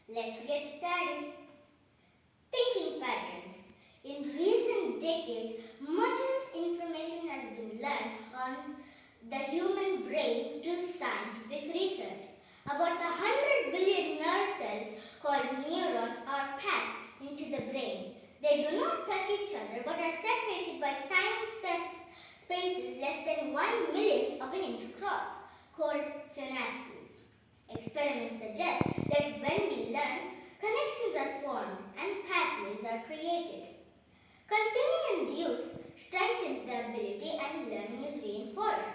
Let's get started. Thinking patterns. In recent decades, much information has been learned on the human brain through scientific research. About 100 billion nerve cells called neurons are packed into the brain. They do not touch each other but are separated by tiny spaces less than 1 millionth of an inch across, called synapses. Experiments suggest that when we learn, connections are formed and pathways are created. Continuing use strengthens the ability and learning is reinforced.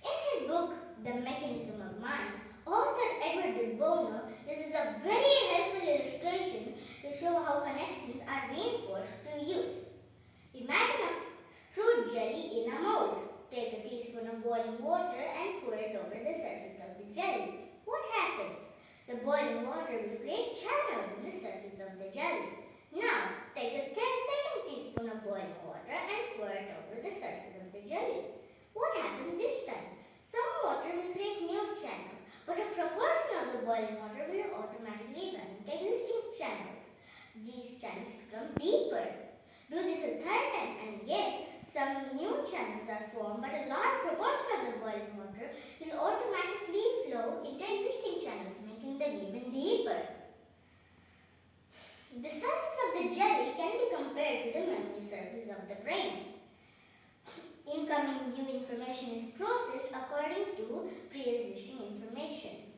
In his book, The Mechanism of Mind, author Edward de Bono uses a very helpful illustration to show how connections are reinforced through use. Imagine a fruit jelly in a mold. Take a teaspoon of boiling water and pour it over the surface of the jelly. What happens? The boiling water will create channels in the surface of the jelly. Now, take a second teaspoon of boiling water and pour it over the surface of the jelly. What happens this time? Some water will create new channels, but a proportion of the boiling water will automatically run into existing channels. These channels become deeper. Do this a third time and again, some new channels are formed, but a large proportion of the boiling water will automatically flow into existing channels, making them even deeper. The surface of the jelly can be compared to the memory surface of the brain. Incoming new information is processed according to pre-existing information.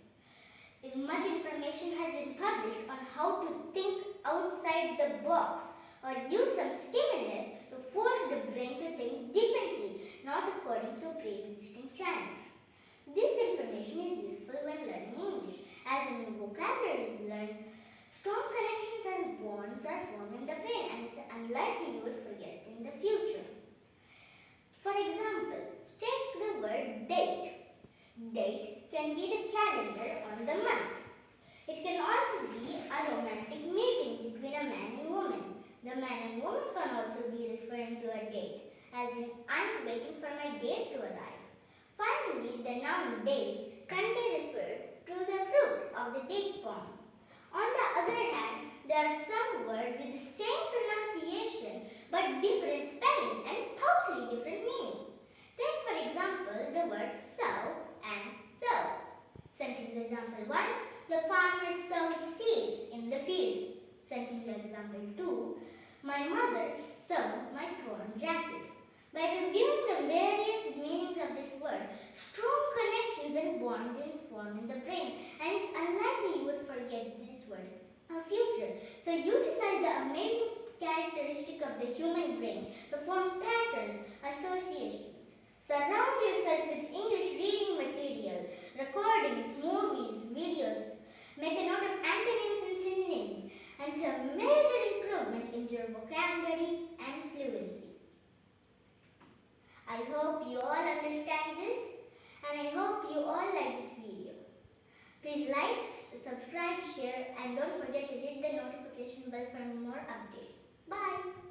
Much information has been published on how to think outside the box or use some stimulus to force the brain to think differently, not according to pre-existing channels. This information is useful when learning English. As a new vocabulary is learned, strong connections and bonds are formed in the brain and it's unlikely you would forget in the future. For example, take the word date. Date can be the calendar on the month. It can also be a romantic meeting between a man and woman. The man and woman can also be referring to a date, as in, I'm waiting for my date to arrive. Finally, the noun date can be referred to the fruit of the date palm. On the other hand, there are some words with the same pronunciation but different spelling and totally different meaning. Take for example the words sow and sow. Sentence example 1. The farmer sowed seeds in the field. Sentence example 2. My mother sewed my torn jacket. By reviewing the various meanings of this word, strong connections and bonds will form in the brain, and it's unlikely you would forget this word in the future. So utilize the amazing characteristic of the human brain to form patterns, associations. Surround yourself with English reading material, recordings, movies, videos. Make a note of antonyms and synonyms and see a major improvement in your vocabulary and fluency. I hope you all understand this and I hope you all like this video. Please like, subscribe, share and don't forget to hit the notification bell for more updates. Bye!